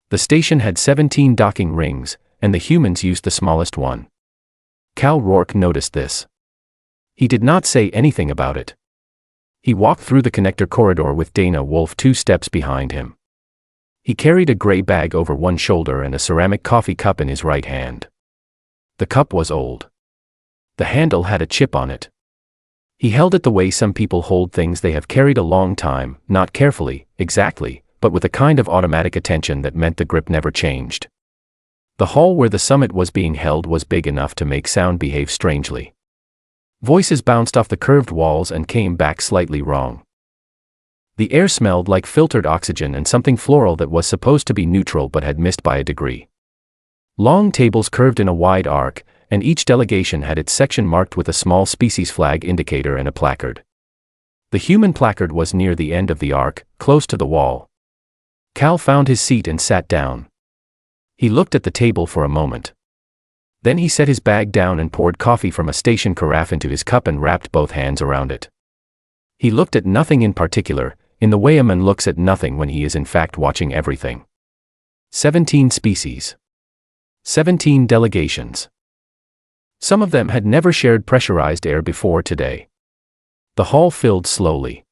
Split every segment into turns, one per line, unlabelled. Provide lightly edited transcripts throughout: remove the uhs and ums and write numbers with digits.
The station had 17 docking rings, and the humans used the smallest one. Cal Rourke noticed this. He did not say anything about it. He walked through the connector corridor with Dana Wolf 2 steps behind him. He carried a gray bag over one shoulder and a ceramic coffee cup in his right hand. The cup was old. The handle had a chip on it. He held it the way some people hold things they have carried a long time, not carefully, exactly, but with a kind of automatic attention that meant the grip never changed. The hall where the summit was being held was big enough to make sound behave strangely. Voices bounced off the curved walls and came back slightly wrong. The air smelled like filtered oxygen and something floral that was supposed to be neutral but had missed by a degree. Long tables curved in a wide arc, and each delegation had its section marked with a small species flag indicator and a placard. The human placard was near the end of the arc, close to the wall. Cal found his seat and sat down. He looked at the table for a moment. Then he set his bag down and poured coffee from a station carafe into his cup and wrapped both hands around it. He looked at nothing in particular, in the way a man looks at nothing when he is in fact watching everything. 17 species. 17 delegations. Some of them had never shared pressurized air before today. The hall filled slowly.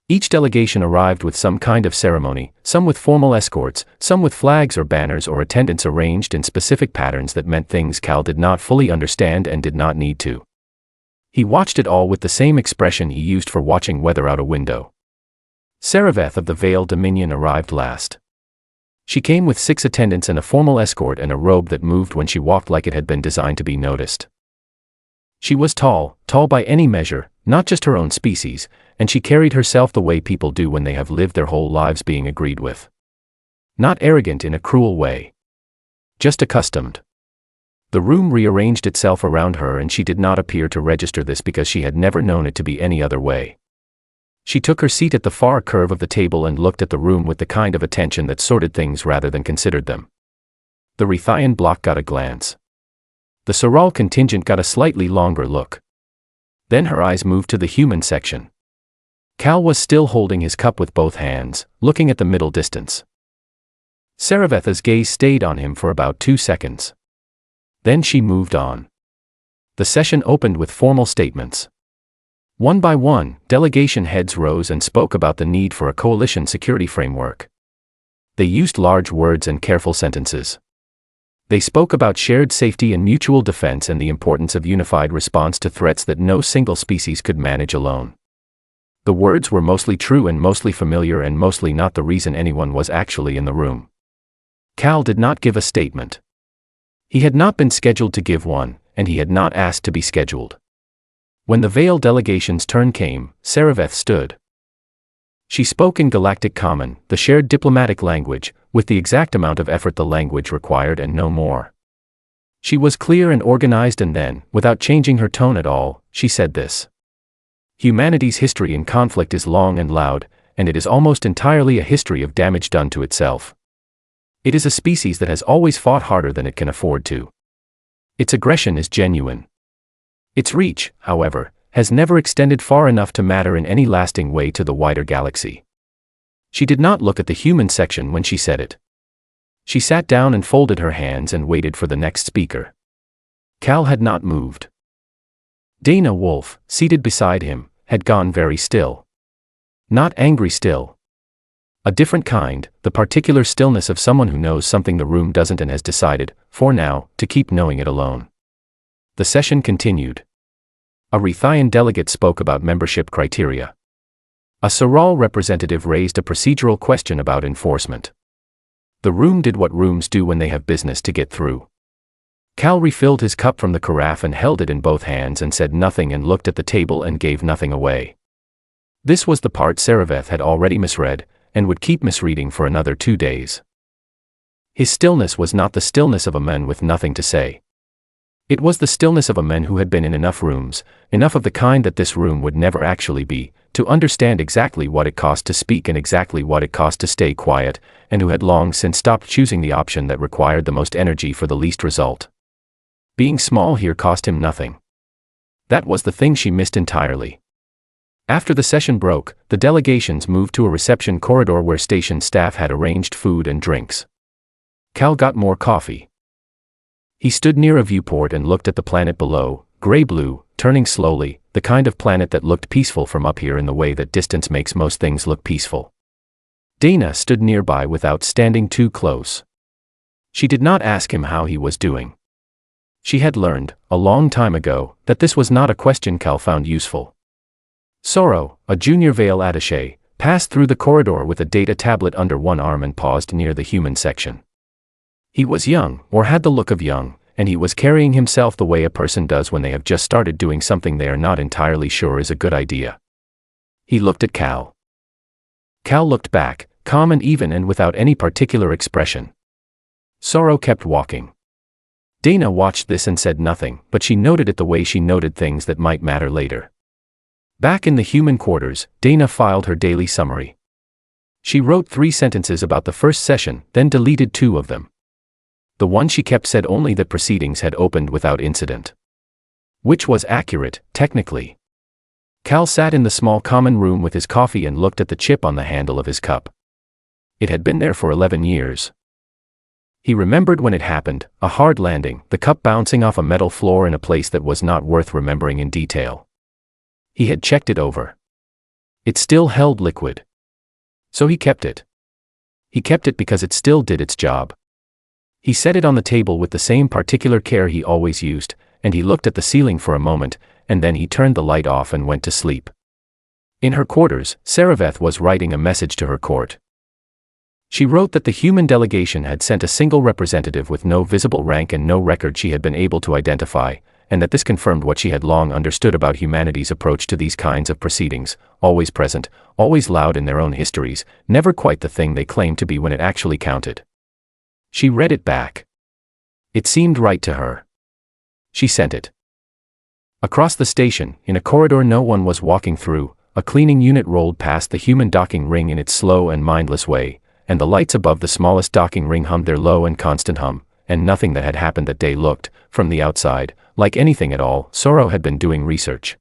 Each delegation arrived with some kind of ceremony, some with formal escorts, some with flags or banners or attendants arranged in specific patterns that meant things Cal did not fully understand and did not need to. He watched it all with the same expression he used for watching weather out a window. Saraveth of the Veil Dominion arrived last. She came with 6 attendants and a formal escort and a robe that moved when she walked like it had been designed to be noticed. She was tall by any measure, not just her own species, and she carried herself the way people do when they have lived their whole lives being agreed with. Not arrogant in a cruel way. Just accustomed. The room rearranged itself around her and she did not appear to register this because she had never known it to be any other way. She took her seat at the far curve of the table and looked at the room with the kind of attention that sorted things rather than considered them. The Rethian block got a glance. The Soral contingent got a slightly longer look. Then her eyes moved to the human section. Cal was still holding his cup with both hands, looking at the middle distance. Saravetha's gaze stayed on him for about 2 seconds. Then she moved on. The session opened with formal statements. One by one, delegation heads rose and spoke about the need for a coalition security framework. They used large words and careful sentences. They spoke about shared safety and mutual defense and the importance of unified response to threats that no single species could manage alone. The words were mostly true and mostly familiar and mostly not the reason anyone was actually in the room. Cal did not give a statement. He had not been scheduled to give one, and he had not asked to be scheduled. When the Veil delegation's turn came, Saraveth stood. She spoke in Galactic Common, the shared diplomatic language, with the exact amount of effort the language required and no more. She was clear and organized and then, without changing her tone at all, she said this. Humanity's history in conflict is long and loud, and it is almost entirely a history of damage done to itself. It is a species that has always fought harder than it can afford to. Its aggression is genuine. Its reach, however, has never extended far enough to matter in any lasting way to the wider galaxy. She did not look at the human section when she said it. She sat down and folded her hands and waited for the next speaker. Cal had not moved. Dana Wolf, seated beside him, had gone very still. Not angry still. A different kind, the particular stillness of someone who knows something the room doesn't and has decided, for now, to keep knowing it alone. The session continued. A Rethian delegate spoke about membership criteria. A Soral representative raised a procedural question about enforcement. The room did what rooms do when they have business to get through. Cal refilled his cup from the carafe and held it in both hands and said nothing and looked at the table and gave nothing away. This was the part Saraveth had already misread, and would keep misreading for another 2 days. His stillness was not the stillness of a man with nothing to say. It was the stillness of a man who had been in enough rooms, enough of the kind that this room would never actually be, to understand exactly what it cost to speak and exactly what it cost to stay quiet, and who had long since stopped choosing the option that required the most energy for the least result. Being small here cost him nothing. That was the thing she missed entirely. After the session broke, the delegations moved to a reception corridor where station staff had arranged food and drinks. Cal got more coffee. He stood near a viewport and looked at the planet below, gray-blue, turning slowly, the kind of planet that looked peaceful from up here in the way that distance makes most things look peaceful. Dana stood nearby without standing too close. She did not ask him how he was doing. She had learned, a long time ago, that this was not a question Cal found useful. Soro, a junior Veil attaché, passed through the corridor with a data tablet under one arm and paused near the human section. He was young, or had the look of young, and he was carrying himself the way a person does when they have just started doing something they are not entirely sure is a good idea. He looked at Cal. Cal looked back, calm and even and without any particular expression. Soro kept walking. Dana watched this and said nothing, but she noted it the way she noted things that might matter later. Back in the human quarters, Dana filed her daily summary. She wrote 3 sentences about the first session, then deleted 2 of them. The one she kept said only that proceedings had opened without incident. Which was accurate, technically. Cal sat in the small common room with his coffee and looked at the chip on the handle of his cup. It had been there for 11 years. He remembered when it happened, a hard landing, the cup bouncing off a metal floor in a place that was not worth remembering in detail. He had checked it over. It still held liquid. So he kept it. He kept it because it still did its job. He set it on the table with the same particular care he always used, and he looked at the ceiling for a moment, and then he turned the light off and went to sleep. In her quarters, Saraveth was writing a message to her court. She wrote that the human delegation had sent a single representative with no visible rank and no record she had been able to identify, and that this confirmed what she had long understood about humanity's approach to these kinds of proceedings, always present, always loud in their own histories, never quite the thing they claimed to be when it actually counted. She read it back. It seemed right to her. She sent it. Across the station, in a corridor no one was walking through, a cleaning unit rolled past the human docking ring in its slow and mindless way, and the lights above the smallest docking ring hummed their low and constant hum, and nothing that had happened that day looked, from the outside, like anything at all. Soro had been doing research.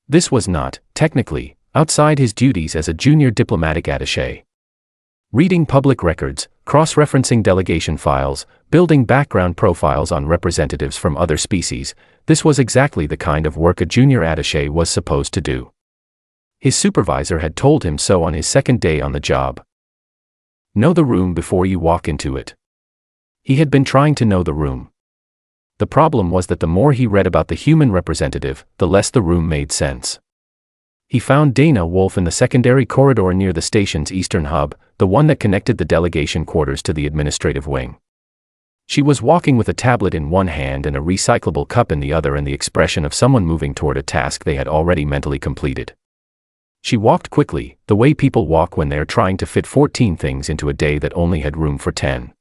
This was not, technically, outside his duties as a junior diplomatic attaché. Reading public records, cross-referencing delegation files, building background profiles on representatives from other species, this was exactly the kind of work a junior attaché was supposed to do. His supervisor had told him so on his second day on the job. Know the room before you walk into it. He had been trying to know the room. The problem was that the more he read about the human representative, the less the room made sense. He found Dana Wolf in the secondary corridor near the station's eastern hub, the one that connected the delegation quarters to the administrative wing. She was walking with a tablet in one hand and a recyclable cup in the other, and the expression of someone moving toward a task they had already mentally completed. She walked quickly, the way people walk when they are trying to fit 14 things into a day that only had room for 10.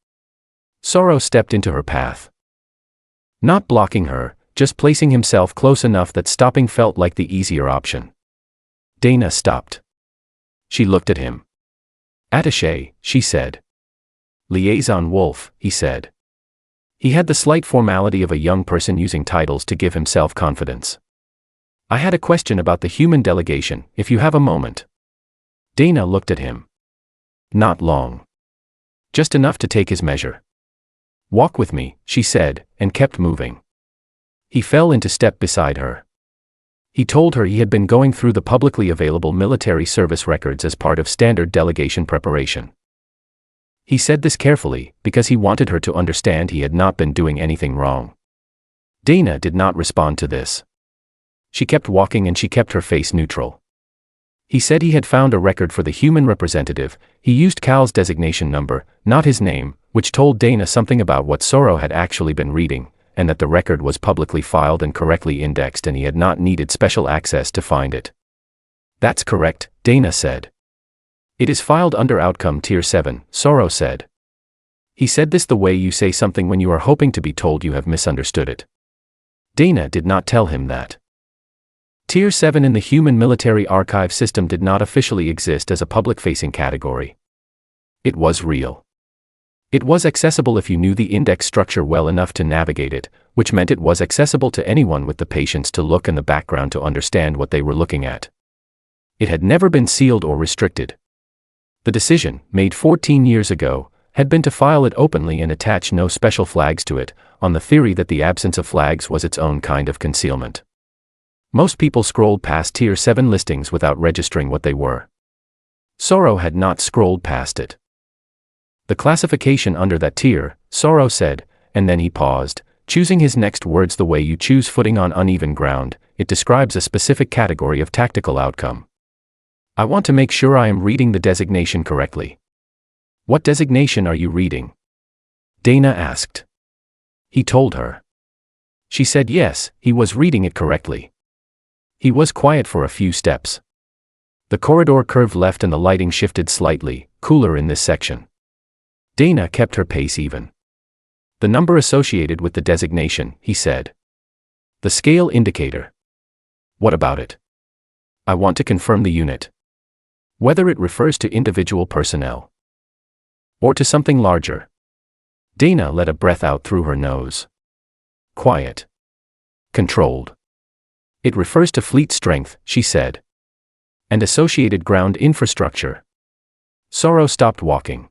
Soro stepped into her path. Not blocking her, just placing himself close enough that stopping felt like the easier option. Dana stopped. She looked at him. Attaché, she said. Liaison Wolf, he said. He had the slight formality of a young person using titles to give himself confidence. I had a question about the human delegation, if you have a moment. Dana looked at him. Not long. Just enough to take his measure. Walk with me, she said, and kept moving. He fell into step beside her. He told her he had been going through the publicly available military service records as part of standard delegation preparation. He said this carefully, because he wanted her to understand he had not been doing anything wrong. Dana did not respond to this. She kept walking and she kept her face neutral. He said he had found a record for the human representative. He used Cal's designation number, not his name, which told Dana something about what Soro had actually been reading, and that the record was publicly filed and correctly indexed and he had not needed special access to find it. That's correct, Dana said. It is filed under Outcome Tier 7, Soro said. He said this the way you say something when you are hoping to be told you have misunderstood it. Dana did not tell him that. Tier 7 in the human military archive system did not officially exist as a public-facing category. It was real. It was accessible if you knew the index structure well enough to navigate it, which meant it was accessible to anyone with the patience to look and the background to understand what they were looking at. It had never been sealed or restricted. The decision, made 14 years ago, had been to file it openly and attach no special flags to it, on the theory that the absence of flags was its own kind of concealment. Most people scrolled past Tier 7 listings without registering what they were. Sorrow had not scrolled past it. The classification under that tier, Sorrow said, and then he paused, choosing his next words the way you choose footing on uneven ground. It describes a specific category of tactical outcome. I want to make sure I am reading the designation correctly. What designation are you reading? Dana asked. He told her. She said yes, he was reading it correctly. He was quiet for a few steps. The corridor curved left and the lighting shifted slightly, cooler in this section. Dana kept her pace even. The number associated with the designation, he said. The scale indicator. What about it? I want to confirm the unit. Whether it refers to individual personnel. Or to something larger. Dana let a breath out through her nose. Quiet. Controlled. It refers to fleet strength, she said. And associated ground infrastructure. Sorrow stopped walking.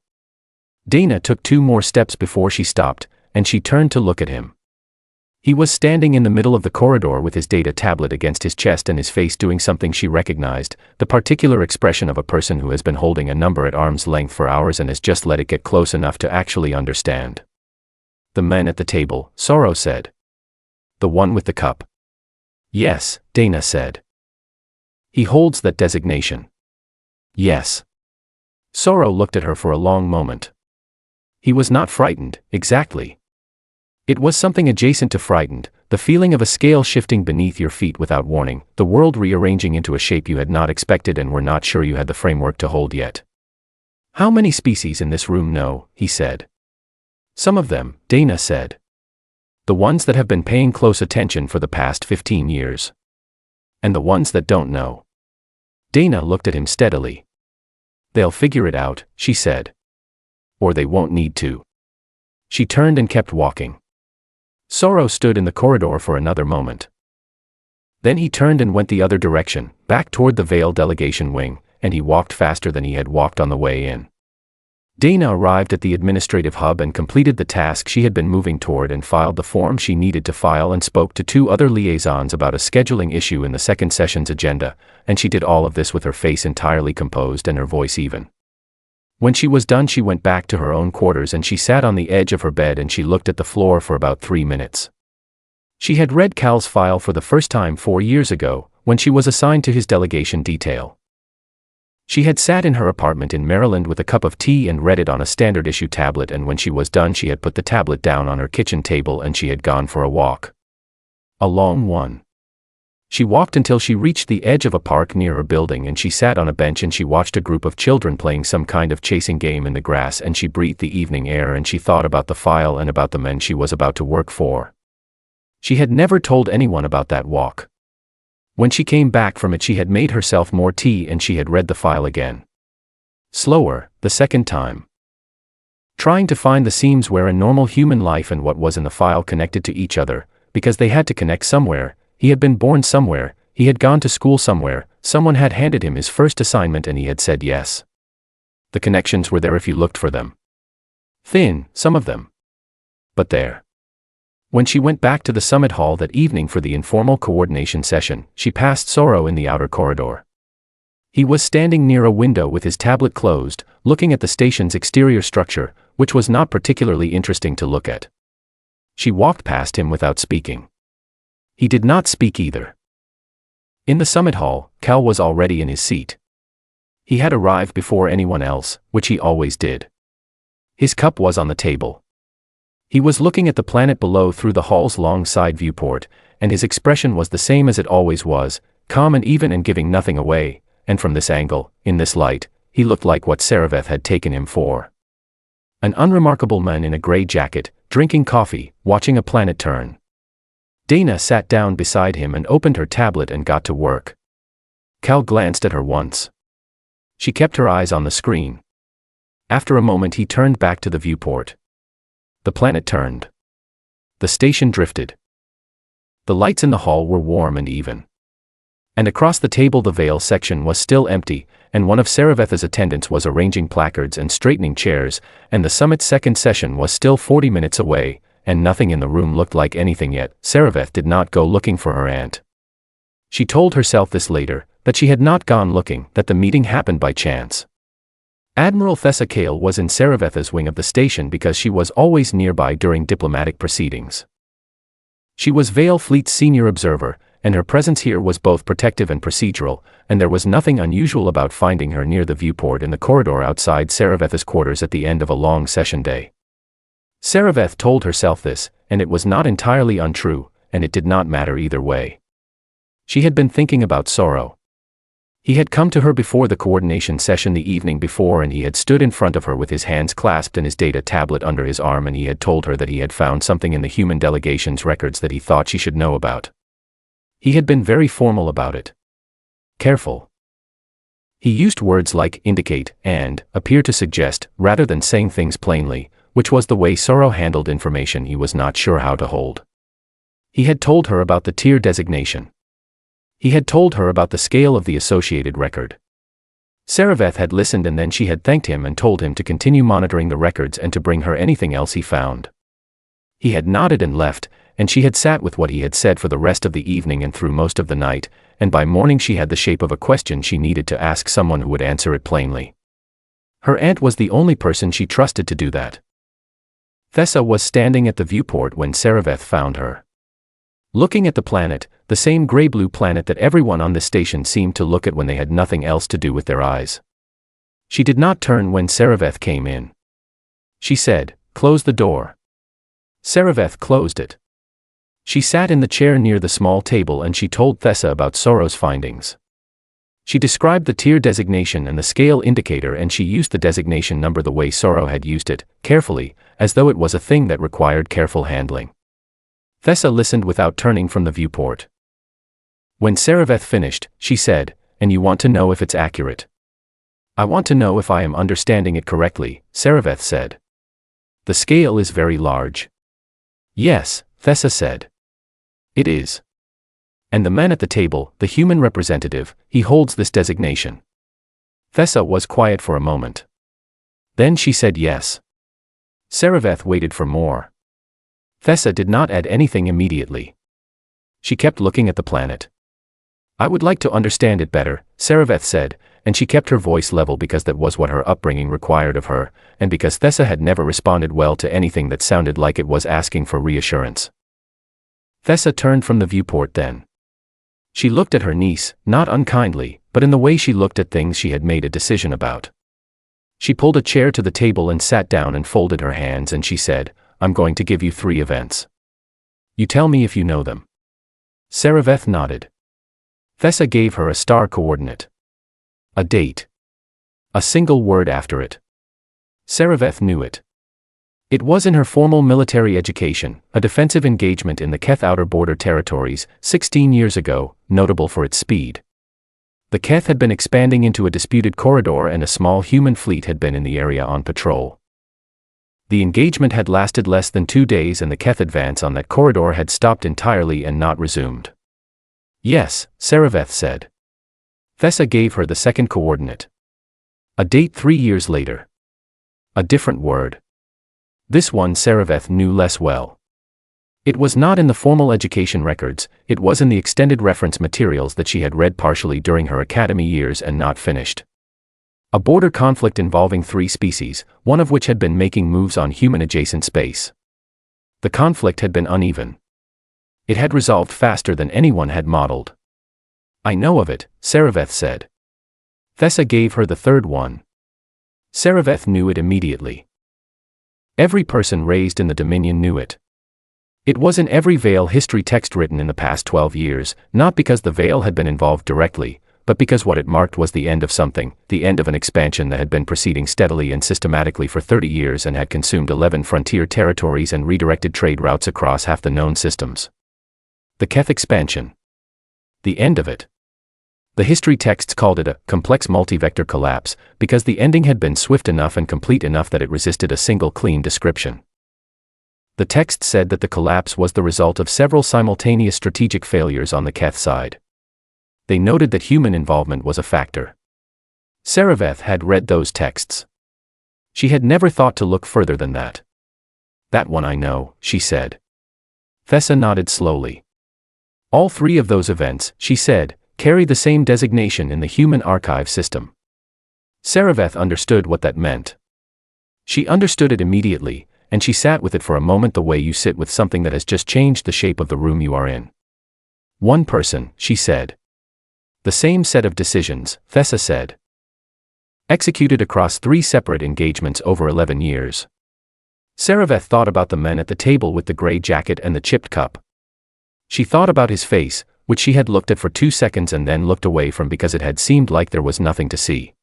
Dana took 2 more steps before she stopped, and she turned to look at him. He was standing in the middle of the corridor with his data tablet against his chest and his face doing something she recognized, the particular expression of a person who has been holding a number at arm's length for hours and has just let it get close enough to actually understand. The man at the table, Sorrow said. The one with the cup. Yes, Dana said. He holds that designation. Yes. Sorrow looked at her for a long moment. He was not frightened, exactly. It was something adjacent to frightened, the feeling of a scale shifting beneath your feet without warning, the world rearranging into a shape you had not expected and were not sure you had the framework to hold yet. How many species in this room know, he said. Some of them, Dana said. The ones that have been paying close attention for the past 15 years. And the ones that don't know. Dana looked at him steadily. They'll figure it out, she said. Or they won't need to. She turned and kept walking. Sorrow stood in the corridor for another moment. Then he turned and went the other direction, back toward the Veil delegation wing, and he walked faster than he had walked on the way in. Dana arrived at the administrative hub and completed the task she had been moving toward and filed the form she needed to file and spoke to 2 other liaisons about a scheduling issue in the second session's agenda, and she did all of this with her face entirely composed and her voice even. When she was done, she went back to her own quarters and she sat on the edge of her bed and she looked at the floor for about 3 minutes. She had read Cal's file for the first time 4 years ago, when she was assigned to his delegation detail. She had sat in her apartment in Maryland with a cup of tea and read it on a standard issue tablet, and when she was done she had put the tablet down on her kitchen table and she had gone for a walk. A long one. She walked until she reached the edge of a park near her building and she sat on a bench and she watched a group of children playing some kind of chasing game in the grass and she breathed the evening air and she thought about the file and about the men she was about to work for. She had never told anyone about that walk. When she came back from it she had made herself more tea and she had read the file again. Slower, the second time. Trying to find the seams where a normal human life and what was in the file connected to each other, because they had to connect somewhere. He had been born somewhere, he had gone to school somewhere, someone had handed him his first assignment and he had said yes. The connections were there if you looked for them. Thin, some of them. But there. When she went back to the summit hall that evening for the informal coordination session, she passed Sorrow in the outer corridor. He was standing near a window with his tablet closed, looking at the station's exterior structure, which was not particularly interesting to look at. She walked past him without speaking. He did not speak either. In the summit hall, Cal was already in his seat. He had arrived before anyone else, which he always did. His cup was on the table. He was looking at the planet below through the hall's long side viewport, and his expression was the same as it always was, calm and even and giving nothing away, and from this angle, in this light, he looked like what Saraveth had taken him for. An unremarkable man in a gray jacket, drinking coffee, watching a planet turn. Dana sat down beside him and opened her tablet and got to work. Cal glanced at her once. She kept her eyes on the screen. After a moment he turned back to the viewport. The planet turned. The station drifted. The lights in the hall were warm and even. And across the table the Veil section was still empty, and one of Sareveth's attendants was arranging placards and straightening chairs, and the summit's second session was still 40 minutes away, and nothing in the room looked like anything yet. Sareveth did not go looking for her aunt. She told herself this later, that she had not gone looking, that the meeting happened by chance. Admiral Thessa Kale was in Sareveth's wing of the station because she was always nearby during diplomatic proceedings. She was Veil Fleet's senior observer, and her presence here was both protective and procedural, and there was nothing unusual about finding her near the viewport in the corridor outside Sareveth's quarters at the end of a long session day. Sareveth told herself this, and it was not entirely untrue, and it did not matter either way. She had been thinking about Sorrow. He had come to her before the coordination session the evening before, and he had stood in front of her with his hands clasped and his data tablet under his arm, and he had told her that he had found something in the human delegation's records that he thought she should know about. He had been very formal about it. Careful. He used words like indicate and appear to suggest, rather than saying things plainly, which was the way Sorrow handled information he was not sure how to hold. He had told her about the tier designation. He had told her about the scale of the associated record. Sareveth had listened, and then she had thanked him and told him to continue monitoring the records and to bring her anything else he found. He had nodded and left, and she had sat with what he had said for the rest of the evening and through most of the night, and by morning she had the shape of a question she needed to ask someone who would answer it plainly. Her aunt was the only person she trusted to do that. Thessa was standing at the viewport when Sareveth found her. Looking at the planet, the same gray-blue planet that everyone on the station seemed to look at when they had nothing else to do with their eyes. She did not turn when Sareveth came in. She said, "Close the door." Sareveth closed it. She sat in the chair near the small table and she told Thessa about Sorrow's findings. She described the tier designation and the scale indicator, and she used the designation number the way Sorrow had used it, carefully, as though it was a thing that required careful handling. Thessa listened without turning from the viewport. When Sareveth finished, she said, "And you want to know if it's accurate?" "I want to know if I am understanding it correctly," Sareveth said. "The scale is very large." "Yes," Thessa said. "It is. And the man at the table, the human representative, he holds this designation." Thessa was quiet for a moment. Then she said yes. Sareveth waited for more. Thessa did not add anything immediately. She kept looking at the planet. "I would like to understand it better," Sareveth said, and she kept her voice level because that was what her upbringing required of her, and because Thessa had never responded well to anything that sounded like it was asking for reassurance. Thessa turned from the viewport then. She looked at her niece, not unkindly, but in the way she looked at things she had made a decision about. She pulled a chair to the table and sat down and folded her hands, and she said, "I'm going to give you 3 events. You tell me if you know them." Sareveth nodded. Thessa gave her a star coordinate. A date. A single word after it. Sareveth knew it. It was in her formal military education, a defensive engagement in the Keth outer border territories, 16 years ago, notable for its speed. The Keth had been expanding into a disputed corridor, and a small human fleet had been in the area on patrol. The engagement had lasted less than 2 days, and the Keth advance on that corridor had stopped entirely and not resumed. "Yes," Sareveth said. Thessa gave her the second coordinate. A date 3 years later. A different word. This one Sareveth knew less well. It was not in the formal education records, it was in the extended reference materials that she had read partially during her academy years and not finished. A border conflict involving 3 species, one of which had been making moves on human-adjacent space. The conflict had been uneven. It had resolved faster than anyone had modeled. "I know of it," Sareveth said. Thessa gave her the third one. Sareveth knew it immediately. Every person raised in the Dominion knew it. It was in every Veil history text written in the past 12 years, not because the Veil had been involved directly, but because what it marked was the end of something, the end of an expansion that had been proceeding steadily and systematically for 30 years and had consumed 11 frontier territories and redirected trade routes across half the known systems. The Keth expansion. The end of it. The history texts called it a complex multi-vector collapse, because the ending had been swift enough and complete enough that it resisted a single clean description. The text said that the collapse was the result of several simultaneous strategic failures on the Keth side. They noted that human involvement was a factor. Saraveth had read those texts. She had never thought to look further than that. That one I know, she said. Thessa nodded slowly. All three of those events, she said, carry the same designation in the human archive system. Saraveth understood what that meant. She understood it immediately, and she sat with it for a moment the way you sit with something that has just changed the shape of the room you are in. One person, she said. The same set of decisions, Thessa said. Executed across 3 separate engagements over 11 years. Saraveth thought about the men at the table with the gray jacket and the chipped cup. She thought about his face, which she had looked at for 2 seconds and then looked away from because it had seemed like there was nothing to see.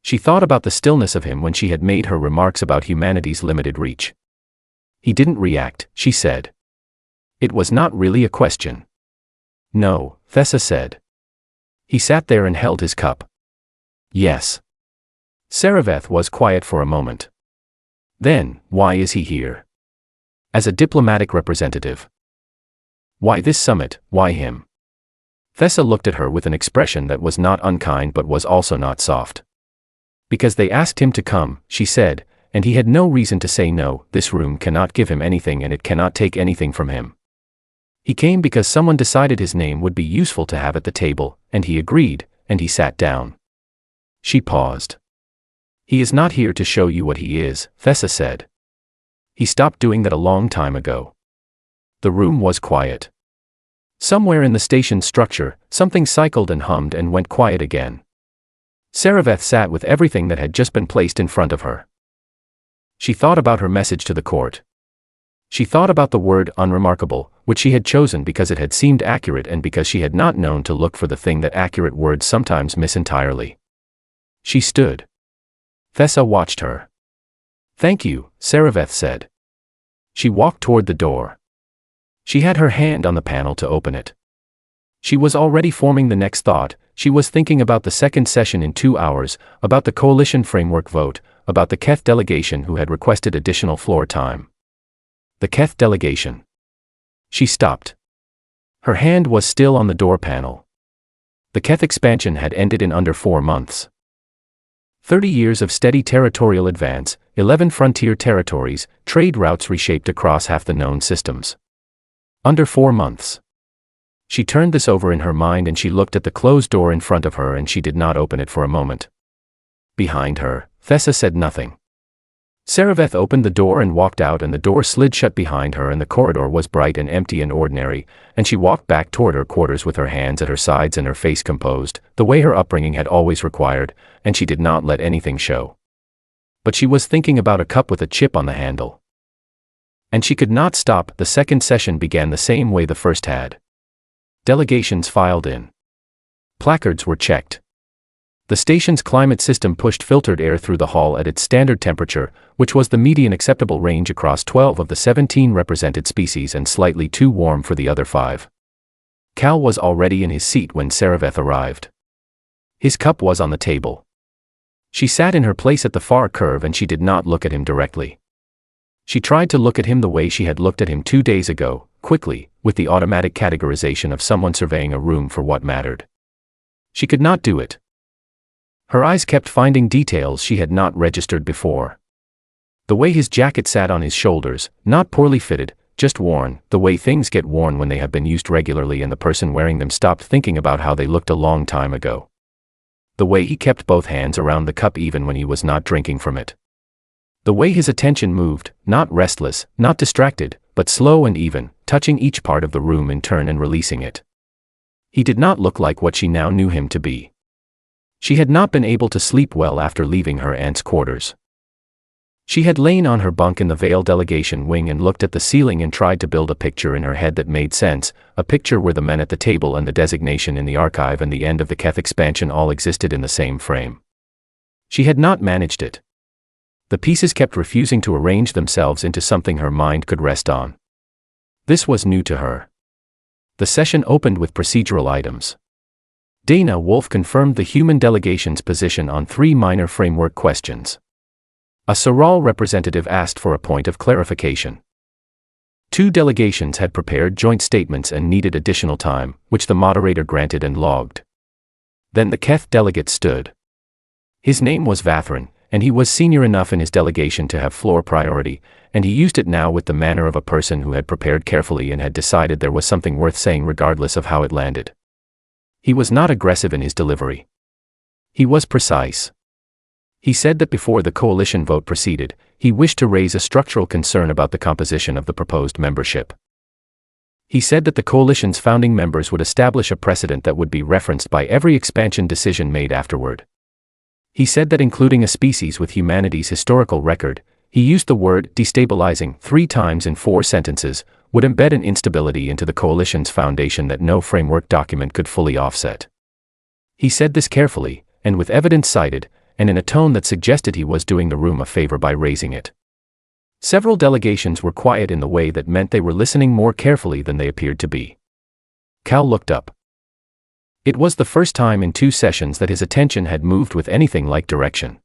She thought about the stillness of him when she had made her remarks about humanity's limited reach. He didn't react, she said. It was not really a question. No, Thessa said. He sat there and held his cup. Yes. Saraveth was quiet for a moment. Then, why is he here? As a diplomatic representative. Why this summit, why him? Thessa looked at her with an expression that was not unkind but was also not soft. Because they asked him to come, she said, and he had no reason to say no. This room cannot give him anything and it cannot take anything from him. He came because someone decided his name would be useful to have at the table, and he agreed, and he sat down. She paused. He is not here to show you what he is, Thessa said. He stopped doing that a long time ago. The room was quiet. Somewhere in the station structure, something cycled and hummed and went quiet again. Saraveth sat with everything that had just been placed in front of her. She thought about her message to the court. She thought about the word unremarkable, which she had chosen because it had seemed accurate and because she had not known to look for the thing that accurate words sometimes miss entirely. She stood. Thessa watched her. Thank you, Saraveth said. She walked toward the door. She had her hand on the panel to open it. She was already forming the next thought. She was thinking about the second session in 2 hours, about the coalition framework vote, about the Keth delegation who had requested additional floor time. The Keth delegation. She stopped. Her hand was still on the door panel. The Keth expansion had ended in under 4 months. 30 years of steady territorial advance, 11 frontier territories, trade routes reshaped across half the known systems. Under 4 months. She turned this over in her mind and she looked at the closed door in front of her and she did not open it for a moment. Behind her, Thessa said nothing. Saraveth opened the door and walked out and the door slid shut behind her and the corridor was bright and empty and ordinary, and she walked back toward her quarters with her hands at her sides and her face composed, the way her upbringing had always required, and she did not let anything show. But she was thinking about a cup with a chip on the handle. And she could not stop. The second session began the same way the first had. Delegations filed in. Placards were checked. The station's climate system pushed filtered air through the hall at its standard temperature, which was the median acceptable range across 12 of the 17 represented species and slightly too warm for the other 5. Cal was already in his seat when Saraveth arrived. His cup was on the table. She sat in her place at the far curve and she did not look at him directly. She tried to look at him the way she had looked at him 2 days ago, quickly, with the automatic categorization of someone surveying a room for what mattered. She could not do it. Her eyes kept finding details she had not registered before. The way his jacket sat on his shoulders, not poorly fitted, just worn, the way things get worn when they have been used regularly and the person wearing them stopped thinking about how they looked a long time ago. The way he kept both hands around the cup even when he was not drinking from it. The way his attention moved, not restless, not distracted, but slow and even, touching each part of the room in turn and releasing it. He did not look like what she now knew him to be. She had not been able to sleep well after leaving her aunt's quarters. She had lain on her bunk in the Vale delegation wing and looked at the ceiling and tried to build a picture in her head that made sense, a picture where the men at the table and the designation in the archive and the end of the Keth expansion all existed in the same frame. She had not managed it. The pieces kept refusing to arrange themselves into something her mind could rest on. This was new to her. The session opened with procedural items. Dana Wolf confirmed the human delegation's position on 3 minor framework questions. A Soral representative asked for a point of clarification. Two delegations had prepared joint statements and needed additional time, which the moderator granted and logged. Then the Keth delegate stood. His name was Vathran, and he was senior enough in his delegation to have floor priority, and he used it now with the manner of a person who had prepared carefully and had decided there was something worth saying regardless of how it landed. He was not aggressive in his delivery. He was precise. He said that before the coalition vote proceeded, he wished to raise a structural concern about the composition of the proposed membership. He said that the coalition's founding members would establish a precedent that would be referenced by every expansion decision made afterward. He said that including a species with humanity's historical record, he used the word destabilizing 3 times in 4 sentences, would embed an instability into the coalition's foundation that no framework document could fully offset. He said this carefully, and with evidence cited, and in a tone that suggested he was doing the room a favor by raising it. Several delegations were quiet in the way that meant they were listening more carefully than they appeared to be. Cal looked up. It was the first time in 2 sessions that his attention had moved with anything like direction.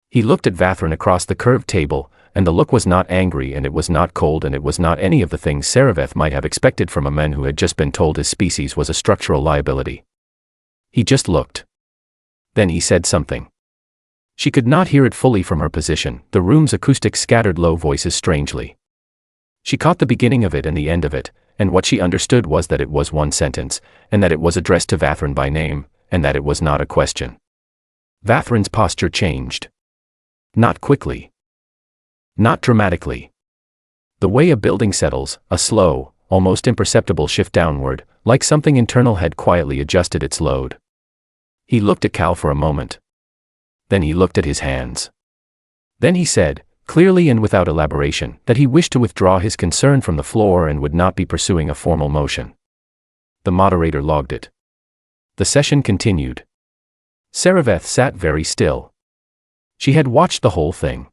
He looked at Vathran across the curved table, and the look was not angry and it was not cold and it was not any of the things Saraveth might have expected from a man who had just been told his species was a structural liability. He just looked. Then he said something. She could not hear it fully from her position, the room's acoustics scattered low voices strangely. She caught the beginning of it and the end of it, and what she understood was that it was 1 sentence, and that it was addressed to Vathran by name, and that it was not a question. Vathran's posture changed. Not quickly. Not dramatically. The way a building settles, a slow, almost imperceptible shift downward, like something internal had quietly adjusted its load. He looked at Cal for a moment. Then he looked at his hands. Then he said, clearly and without elaboration, that he wished to withdraw his concern from the floor and would not be pursuing a formal motion. The moderator logged it. The session continued. Saraveth sat very still. She had watched the whole thing.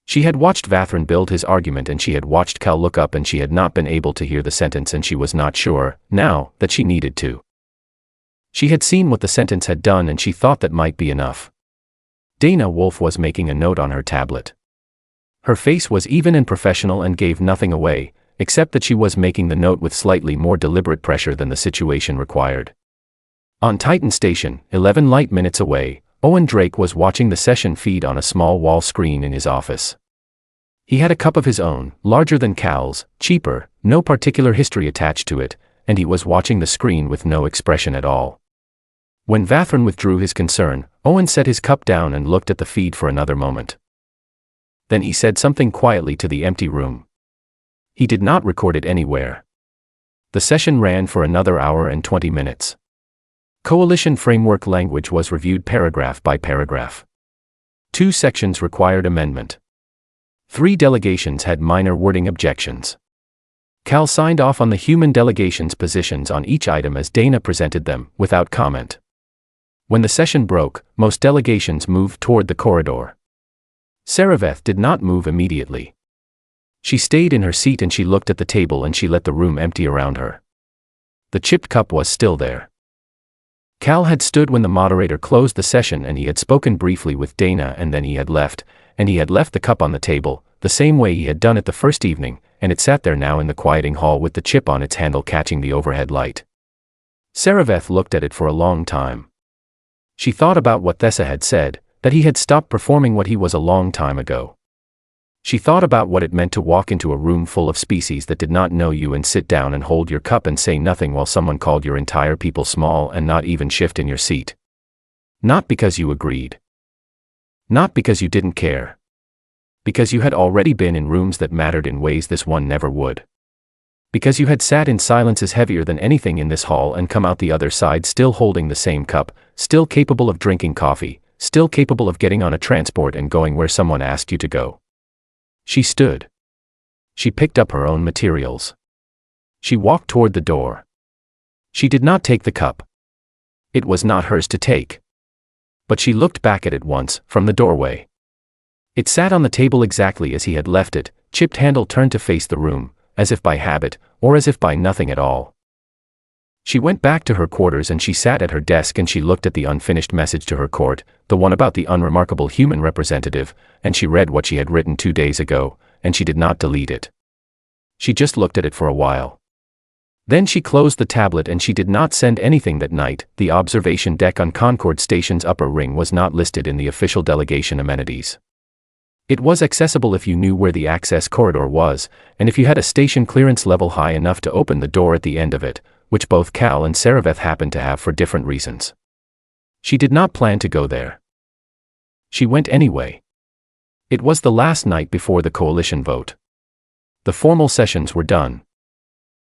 She had watched Vathran build his argument and she had watched Cal look up and she had not been able to hear the sentence and she was not sure, now, that she needed to. She had seen what the sentence had done and she thought that might be enough. Dana Wolf was making a note on her tablet. Her face was even and professional and gave nothing away, except that she was making the note with slightly more deliberate pressure than the situation required. On Titan Station, 11 light minutes away, Owen Drake was watching the session feed on a small wall screen in his office. He had a cup of his own, larger than Cal's, cheaper, no particular history attached to it, and he was watching the screen with no expression at all. When Vathran withdrew his concern, Owen set his cup down and looked at the feed for another moment. Then he said something quietly to the empty room. He did not record it anywhere. The session ran for another hour and 20 minutes. Coalition framework language was reviewed paragraph by paragraph. 2 sections required amendment. 3 delegations had minor wording objections. Cal signed off on the human delegation's positions on each item as Dana presented them, without comment. When the session broke, most delegations moved toward the corridor. Saraveth did not move immediately. She stayed in her seat and she looked at the table and she let the room empty around her. The chipped cup was still there. Cal had stood when the moderator closed the session and he had spoken briefly with Dana and then he had left the cup on the table, the same way he had done it the first evening, and it sat there now in the quieting hall with the chip on its handle catching the overhead light. Saraveth looked at it for a long time. She thought about what Thessa had said, that he had stopped performing what he was a long time ago. She thought about what it meant to walk into a room full of species that did not know you and sit down and hold your cup and say nothing while someone called your entire people small and not even shift in your seat. Not because you agreed. Not because you didn't care. Because you had already been in rooms that mattered in ways this one never would. Because you had sat in silences heavier than anything in this hall and come out the other side still holding the same cup, still capable of drinking coffee, still capable of getting on a transport and going where someone asked you to go. She stood. She picked up her own materials. She walked toward the door. She did not take the cup. It was not hers to take. But she looked back at it once, from the doorway. It sat on the table exactly as he had left it, chipped handle turned to face the room, as if by habit, or as if by nothing at all. She went back to her quarters and she sat at her desk and she looked at the unfinished message to her court, the one about the unremarkable human representative, and she read what she had written 2 days ago, and she did not delete it. She just looked at it for a while. Then she closed the tablet and she did not send anything that night. The observation deck on Concord Station's upper ring was not listed in the official delegation amenities. It was accessible if you knew where the access corridor was, and if you had a station clearance level high enough to open the door at the end of it, which both Cal and Saraveth happened to have for different reasons. She did not plan to go there. She went anyway. It was the last night before the coalition vote. The formal sessions were done.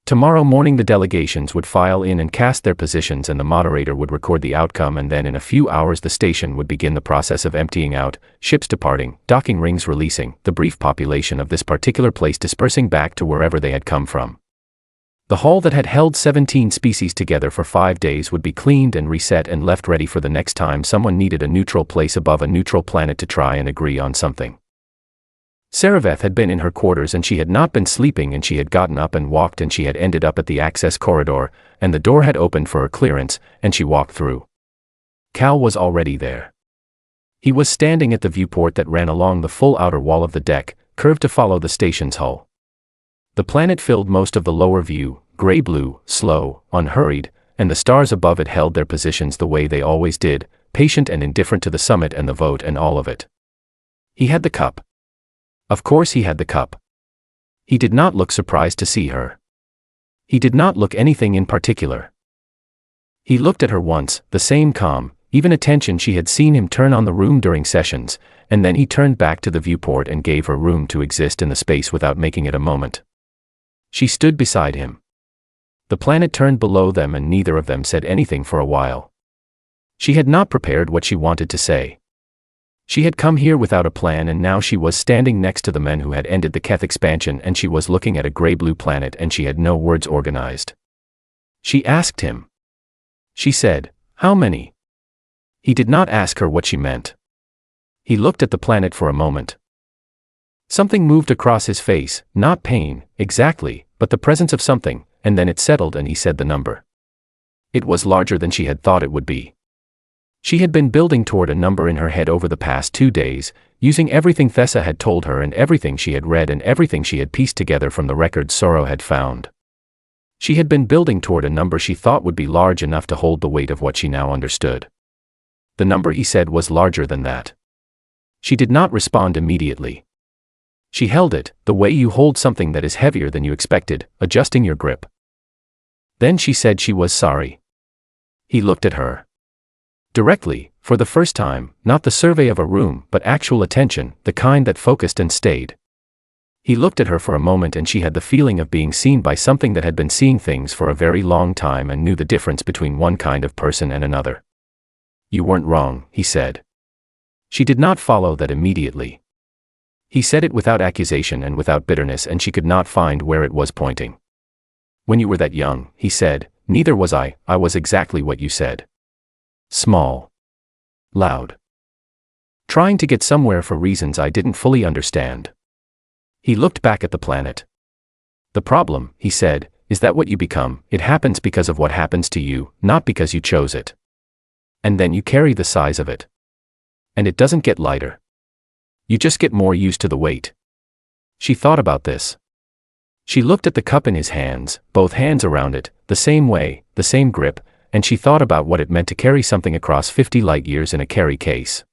Tomorrow morning the delegations would file in and cast their positions and the moderator would record the outcome, and then in a few hours the station would begin the process of emptying out, ships departing, docking rings releasing, the brief population of this particular place dispersing back to wherever they had come from. The hall that had held 17 species together for 5 days would be cleaned and reset and left ready for the next time someone needed a neutral place above a neutral planet to try and agree on something. Saraveth had been in her quarters and she had not been sleeping, and she had gotten up and walked and she had ended up at the access corridor, and the door had opened for her clearance, and she walked through. Cal was already there. He was standing at the viewport that ran along the full outer wall of the deck, curved to follow the station's hull. The planet filled most of the lower view, gray-blue, slow, unhurried, and the stars above it held their positions the way they always did, patient and indifferent to the summit and the vote and all of it. He had the cup. Of course he had the cup. He did not look surprised to see her. He did not look anything in particular. He looked at her once, the same calm, even attention she had seen him turn on the room during sessions, and then he turned back to the viewport and gave her room to exist in the space without making it a moment. She stood beside him. The planet turned below them and neither of them said anything for a while. She had not prepared what she wanted to say. She had come here without a plan, and now she was standing next to the men who had ended the Keth expansion, and she was looking at a gray-blue planet and she had no words organized. She asked him. She said, "How many?" He did not ask her what she meant. He looked at the planet for a moment. Something moved across his face, not pain, exactly, but the presence of something, and then it settled and he said the number. It was larger than she had thought it would be. She had been building toward a number in her head over the past 2 days, using everything Thessa had told her and everything she had read and everything she had pieced together from the records Sorrow had found. She had been building toward a number she thought would be large enough to hold the weight of what she now understood. The number he said was larger than that. She did not respond immediately. She held it, the way you hold something that is heavier than you expected, adjusting your grip. Then she said she was sorry. He looked at her. Directly, for the first time, not the survey of a room, but actual attention, the kind that focused and stayed. He looked at her for a moment and she had the feeling of being seen by something that had been seeing things for a very long time and knew the difference between one kind of person and another. "You weren't wrong," he said. She did not follow that immediately. He said it without accusation and without bitterness, and she could not find where it was pointing. "When you were that young," he said, "neither was I was exactly what you said. Small. Loud. Trying to get somewhere for reasons I didn't fully understand." He looked back at the planet. "The problem," he said, "is that what you become, it happens because of what happens to you, not because you chose it. And then you carry the size of it. And it doesn't get lighter. You just get more used to the weight." She thought about this. She looked at the cup in his hands, both hands around it, the same way, the same grip, and she thought about what it meant to carry something across 50 light years in a carry case.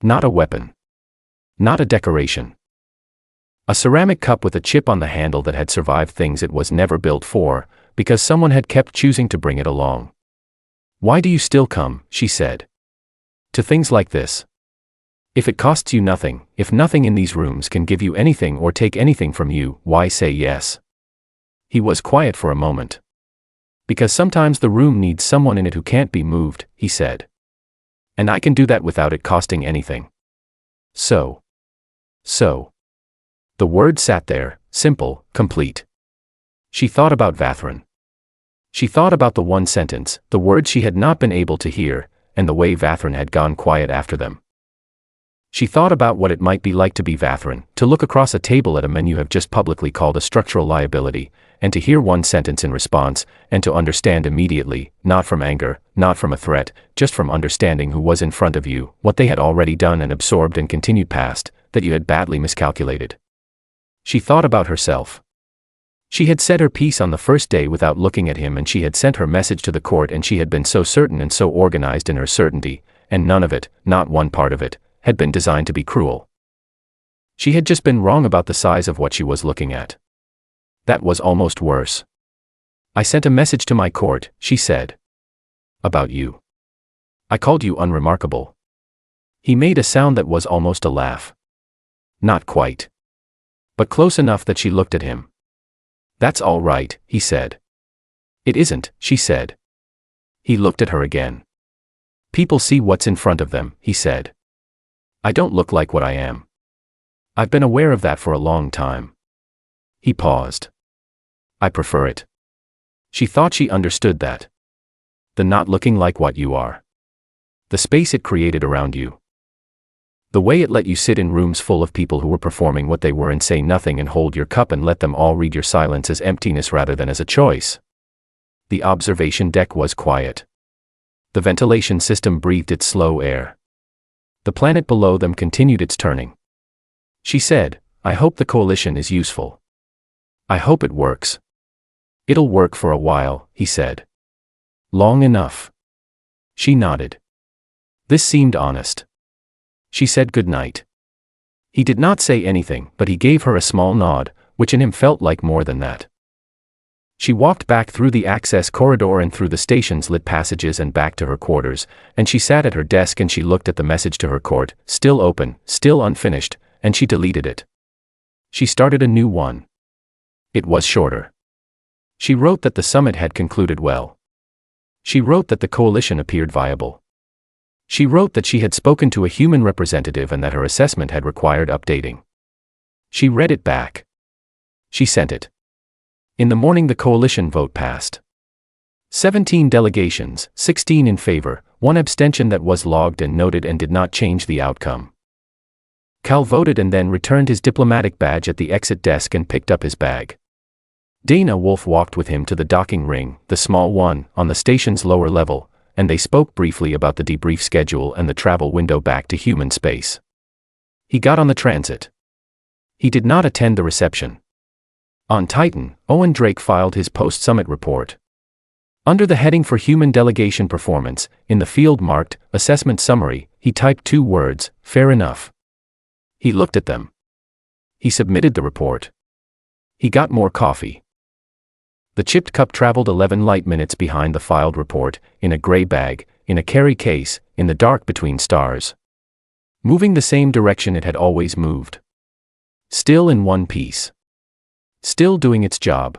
Not a weapon. Not a decoration. A ceramic cup with a chip on the handle that had survived things it was never built for, because someone had kept choosing to bring it along. "Why do you still come," she said, "to things like this? If it costs you nothing, if nothing in these rooms can give you anything or take anything from you, why say yes?" He was quiet for a moment. "Because sometimes the room needs someone in it who can't be moved," he said. "And I can do that without it costing anything. So. The word sat there, simple, complete. She thought about Vathran. She thought about the one sentence, the words she had not been able to hear, and the way Vathran had gone quiet after them. She thought about what it might be like to be Vathran, to look across a table at a man you have just publicly called a structural liability, and to hear one sentence in response, and to understand immediately, not from anger, not from a threat, just from understanding who was in front of you, what they had already done and absorbed and continued past, that you had badly miscalculated. She thought about herself. She had said her piece on the first day without looking at him, and she had sent her message to the court, and she had been so certain and so organized in her certainty, and none of it, not one part of it, had been designed to be cruel. She had just been wrong about the size of what she was looking at. That was almost worse. I sent a message to my court, she said. About you. I called you unremarkable. He made a sound that was almost a laugh. Not quite. But close enough that she looked at him. That's all right, he said. It isn't, she said. He looked at her again. People see what's in front of them, he said. I don't look like what I am. I've been aware of that for a long time. He paused. I prefer it. She thought she understood that. The not looking like what you are. The space it created around you. The way it let you sit in rooms full of people who were performing what they were and say nothing and hold your cup and let them all read your silence as emptiness rather than as a choice. The observation deck was quiet. The ventilation system breathed its slow air. The planet below them continued its turning. She said, I hope the coalition is useful. I hope it works. It'll work for a while, he said. Long enough. She nodded. This seemed honest. She said good night. He did not say anything, but he gave her a small nod, which in him felt like more than that. She walked back through the access corridor and through the station's lit passages and back to her quarters, and she sat at her desk and she looked at the message to her court, still open, still unfinished, and she deleted it. She started a new one. It was shorter. She wrote that the summit had concluded well. She wrote that the coalition appeared viable. She wrote that she had spoken to a human representative and that her assessment had required updating. She read it back. She sent it. In the morning the coalition vote passed. 17 delegations, 16 in favor, 1 abstention that was logged and noted and did not change the outcome. Cal voted and then returned his diplomatic badge at the exit desk and picked up his bag. Dana Wolf walked with him to the docking ring, the small one, on the station's lower level, and they spoke briefly about the debrief schedule and the travel window back to human space. He got on the transit. He did not attend the reception. On Titan, Owen Drake filed his post-summit report. Under the heading for Human Delegation Performance, in the field marked Assessment Summary, he typed 2 words, fair enough. He looked at them. He submitted the report. He got more coffee. The chipped cup traveled 11 light minutes behind the filed report, in a gray bag, in a carry case, in the dark between stars. Moving the same direction it had always moved. Still in one piece. Still doing its job.